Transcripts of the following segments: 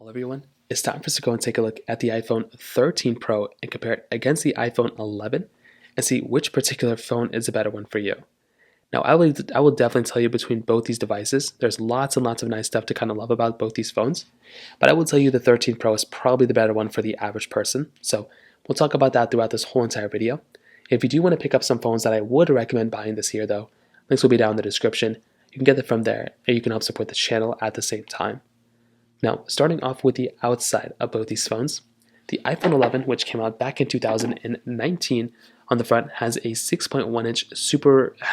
Hello everyone, it's time for us to go and take a look at the iPhone 13 Pro and compare it against the iPhone 11 and see which particular phone is a better one for you. Now I will definitely tell you between both these devices, there's lots and lots of nice stuff to kind of love about both these phones, but I will tell you the 13 Pro is probably the better one for the average person, so we'll talk about that throughout this whole entire video. If you do want to pick up some phones that I would recommend buying this year though, links will be down in the description. You can get them from there and you can help support the channel at the same time. Now, starting off with the outside of both these phones, the iPhone 11, which came out back in 2019, on the front has a 6.1-inch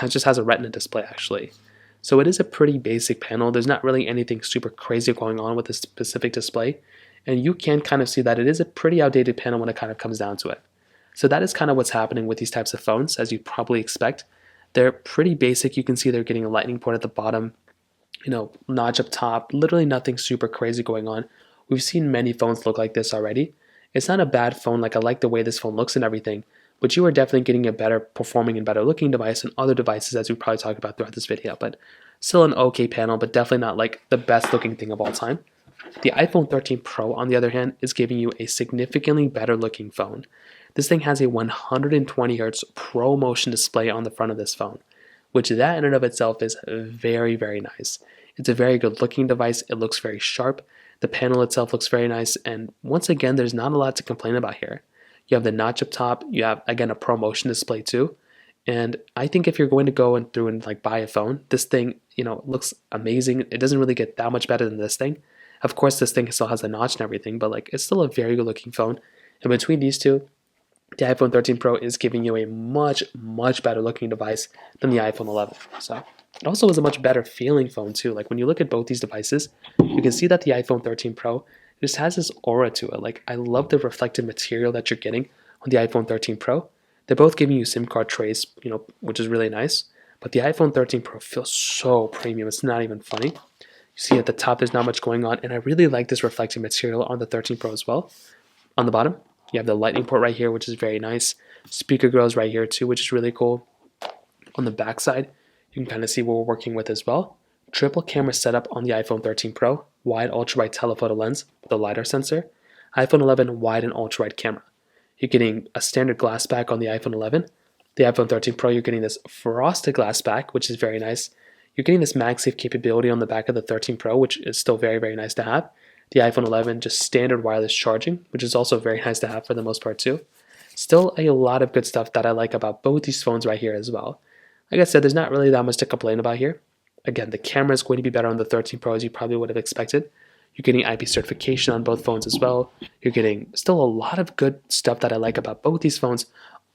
just has a Retina display actually. So it is a pretty basic panel. There's not really anything super crazy going on with this specific display, and you can kind of see that it is a pretty outdated panel when it kind of comes down to it. So that is kind of what's happening with these types of phones, as you probably expect. They're pretty basic. You can see they're getting a lightning port at the bottom, notch up top, literally nothing super crazy going on. We've seen many phones look like this already. It's not a bad phone, like I like the way this phone looks and everything, but you are definitely getting a better performing and better looking device than other devices as we probably talk about throughout this video, but still an okay panel, but definitely not like the best looking thing of all time. The iPhone 13 Pro, on the other hand, is giving you a significantly better looking phone. This thing has a 120Hz Pro Motion display on the front of this phone, which that in and of itself is very, very nice. It's a very good looking device. It looks very sharp. The panel itself looks very nice. And once again, there's not a lot to complain about here. You have the notch up top. You have, again, a Pro Motion display too. And I think if you're going to go and through and like buy a phone, this thing, looks amazing. It doesn't really get that much better than this thing. Of course, this thing still has a notch and everything, but like it's still a very good looking phone. And between these two, the iPhone 13 Pro is giving you a much, much better looking device than the iPhone 11. So it also is a much better feeling phone too. Like when you look at both these devices, you can see that the iPhone 13 Pro just has this aura to it. Like I love the reflective material that you're getting on the iPhone 13 Pro. They're both giving you SIM card trays, which is really nice. But the iPhone 13 Pro feels so premium. It's not even funny. You see at the top, there's not much going on. And I really like this reflective material on the 13 Pro as well. On the bottom, you have the lightning port right here, which is very nice. Speaker grills right here too, which is really cool. On the back side, you can kind of see what we're working with as well. Triple camera setup on the iPhone 13 Pro, wide ultra-wide telephoto lens with a LiDAR sensor. iPhone 11 wide and ultra-wide camera. You're getting a standard glass back on the iPhone 11. The iPhone 13 Pro, you're getting this frosted glass back, which is very nice. You're getting this MagSafe capability on the back of the 13 Pro, which is still very, very nice to have. The iPhone 11, just standard wireless charging, which is also very nice to have for the most part too. Still a lot of good stuff that I like about both these phones right here as well. Like I said, there's not really that much to complain about here. Again, the camera is going to be better on the 13 Pro as you probably would have expected. You're getting IP certification on both phones as well. You're getting still a lot of good stuff that I like about both these phones,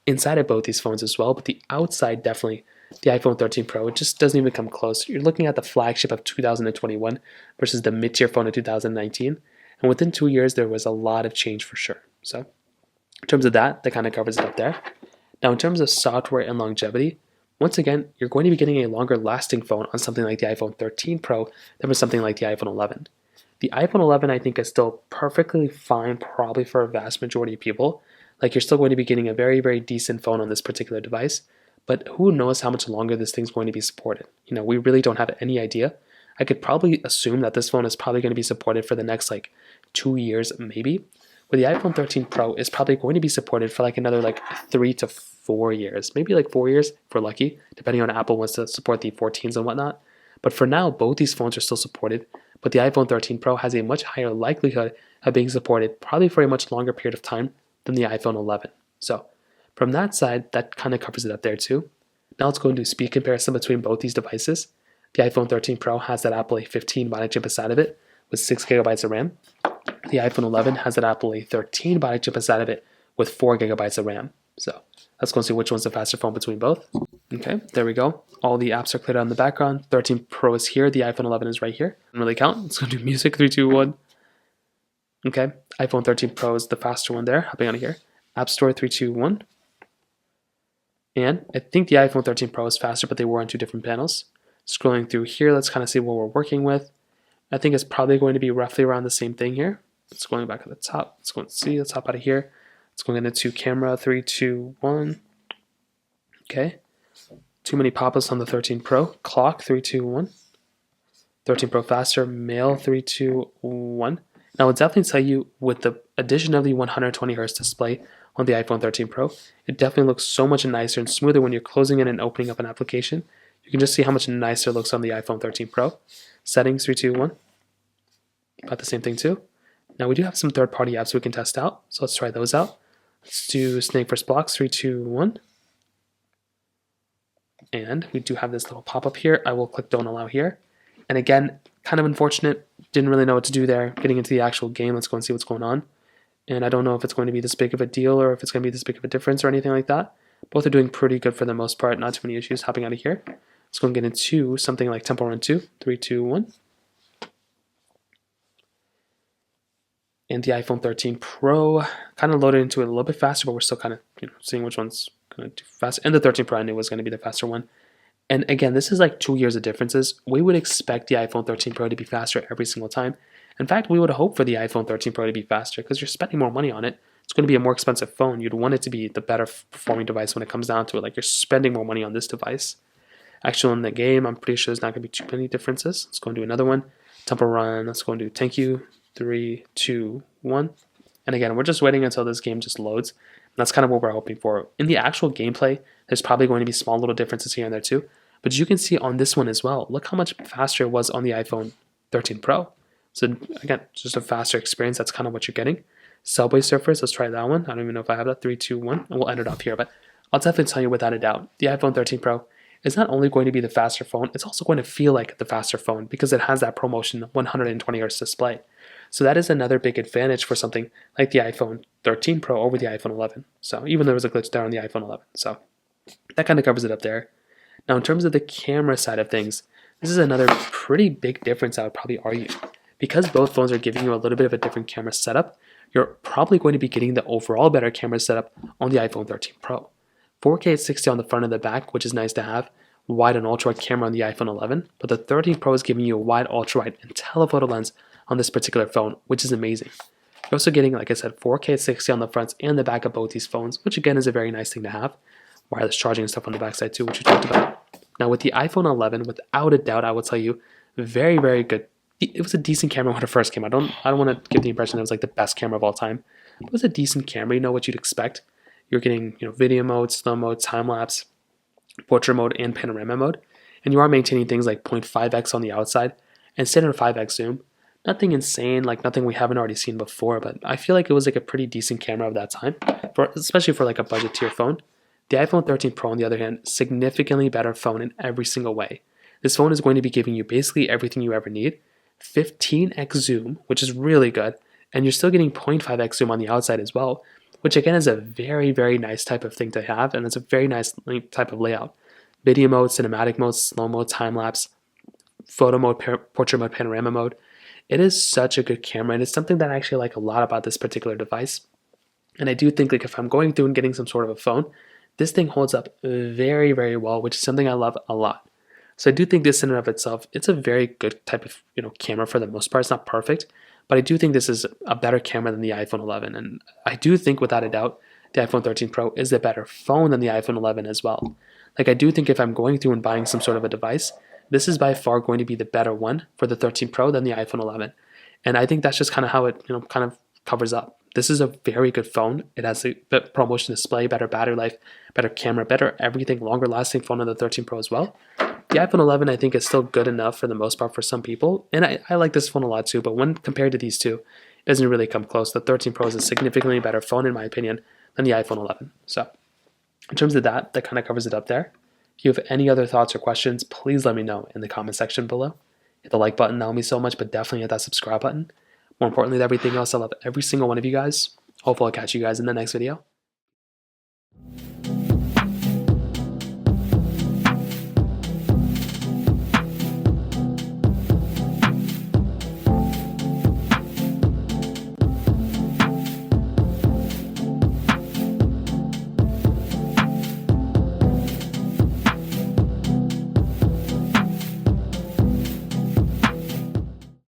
inside of both these phones as well, but the outside definitely, the iPhone 13 Pro, it just doesn't even come close. You're looking at the flagship of 2021 versus the mid-tier phone of 2019, and within 2 years, there was a lot of change for sure. So in terms of that kind of covers it up there. Now, in terms of software and longevity, once again, you're going to be getting a longer lasting phone on something like the iPhone 13 Pro than for something like the iPhone 11. The iPhone 11, I think, is still perfectly fine, probably for a vast majority of people. Like, you're still going to be getting a very, very decent phone on this particular device, but who knows how much longer this thing's going to be supported. We really don't have any idea. I could probably assume that this phone is probably going to be supported for the next, 2 years, maybe. But the iPhone 13 Pro is probably going to be supported for, another, 3 to 4 years. Maybe, 4 years, if we're lucky, depending on Apple wants to support the 14s and whatnot. But for now, both these phones are still supported, but the iPhone 13 Pro has a much higher likelihood of being supported, probably for a much longer period of time than the iPhone 11. So from that side, that kind of covers it up there too. Now let's go and do speed comparison between both these devices. The iPhone 13 Pro has that Apple A15 Bionic chip inside of it with 6 GB of RAM. The iPhone 11 has that Apple A13 Bionic chip inside of it with 4 GB of RAM. So let's go and see which one's the faster phone between both. Okay, there we go. All the apps are cleared on the background. 13 Pro is here. The iPhone 11 is right here. Doesn't really count. Let's go do music. 3, 2, 1. Okay, iPhone 13 Pro is the faster one there. Hopping out of here. App Store. 3, 2, 1. And I think the iPhone 13 Pro is faster, but they were on 2 different panels. Scrolling through here, let's kind of see what we're working with. I think it's probably going to be roughly around the same thing here. It's going back at the top. Let's go and see. Let's hop out of here. Let's go into camera. 3, 2, 1. Okay. Too many pop-ups on the 13 Pro. Clock. 3, 2, 1. 13 Pro faster. Mail. 3, 2, 1. Now, I'll definitely tell you with the addition of the 120 hertz display on the iPhone 13 Pro, it definitely looks so much nicer and smoother when you're closing it and opening up an application. You can just see how much nicer it looks on the iPhone 13 Pro. Settings, 3, 2, 1. About the same thing too. Now we do have some third-party apps we can test out, so let's try those out. Let's do Snake First Blocks, 3, 2, 1. And we do have this little pop-up here. I will click Don't Allow here. And again, kind of unfortunate. Didn't really know what to do there. Getting into the actual game, let's go and see what's going on. And I don't know if it's going to be this big of a deal or if it's going to be this big of a difference or anything like that. Both are doing pretty good for the most part. Not too many issues. Hopping out of here. Let's go and get into something like Temple Run 2. 3, 2, 1. And the iPhone 13 Pro kind of loaded into it a little bit faster, but we're still kind of seeing which one's going to do fast. And the 13 Pro I knew was going to be the faster one. And again, this is like 2 years of differences. We would expect the iPhone 13 Pro to be faster every single time. In fact, we would hope for the iPhone 13 Pro to be faster because you're spending more money on it. It's going to be a more expensive phone. You'd want it to be the better performing device when it comes down to it. Like, you're spending more money on this device. Actually, in the game, I'm pretty sure there's not going to be too many differences. Let's go and do another one. Temple Run. Let's go and do Thank You. 3, 2, 1. And again, we're just waiting until this game just loads. And that's kind of what we're hoping for. In the actual gameplay, there's probably going to be small little differences here and there too. But you can see on this one as well. Look how much faster it was on the iPhone 13 Pro. So again, just a faster experience. That's kind of what you're getting. Subway Surfers, let's try that one. I don't even know if I have that. 3, 2, 1. And we'll end it off here. But I'll definitely tell you without a doubt, the iPhone 13 Pro is not only going to be the faster phone, it's also going to feel like the faster phone because it has that ProMotion 120 Hz display. So that is another big advantage for something like the iPhone 13 Pro over the iPhone 11. So even there was a glitch there on the iPhone 11. So that kind of covers it up there. Now, in terms of the camera side of things, this is another pretty big difference I would probably argue. Because both phones are giving you a little bit of a different camera setup, you're probably going to be getting the overall better camera setup on the iPhone 13 Pro. 4K at 60 on the front and the back, which is nice to have. Wide and ultra-wide camera on the iPhone 11, but the 13 Pro is giving you a wide, ultra-wide, and telephoto lens on this particular phone, which is amazing. You're also getting, like I said, 4K at 60 on the fronts and the back of both these phones, which again is a very nice thing to have. Wireless charging and stuff on the backside too, which we talked about. Now with the iPhone 11, without a doubt, I will tell you, very, very good. It was a decent camera when it first came. I don't want to give the impression it was like the best camera of all time. It was a decent camera. You know what you'd expect. You're getting video mode, slow mode, time lapse, portrait mode, and panorama mode, and you are maintaining things like 0.5x on the outside and standard 5x zoom. Nothing insane, like nothing we haven't already seen before, but I feel like it was like a pretty decent camera of that time, especially for like a budget tier phone. The iPhone 13 Pro, on the other hand, significantly better phone in every single way. This phone is going to be giving you basically everything you ever need. 15x zoom, which is really good, and you're still getting 0.5x zoom on the outside as well, which again is a very, very nice type of thing to have, and it's a very nice type of layout. Video mode, cinematic mode, slow mode, time lapse, photo mode, portrait mode, panorama mode. It is such a good camera, and it's something that I actually like a lot about this particular device. And I do think like if I'm going through and getting some sort of a phone, this thing holds up very, very well, which is something I love a lot. So I do think this in and of itself, it's a very good type of camera for the most part. It's not perfect, but I do think this is a better camera than the iPhone 11. And I do think without a doubt, the iPhone 13 Pro is a better phone than the iPhone 11 as well. Like I do think if I'm going through and buying some sort of a device, this is by far going to be the better one for the 13 Pro than the iPhone 11. And I think that's just kind of how it kind of covers up. This is a very good phone. It has a ProMotion display, better battery life, better camera, better everything, longer lasting phone than the 13 Pro as well. The iPhone 11 I think is still good enough for the most part for some people, and I like this phone a lot too, but when compared to these two, it doesn't really come close. The 13 Pro is a significantly better phone in my opinion than the iPhone 11. So in terms of that kind of covers it up there. If you have any other thoughts or questions, please let me know in the comment section below. Hit the like button, that will mean so much, but definitely hit that subscribe button. More importantly than everything else, I love every single one of you guys. Hopefully I'll catch you guys in the next video.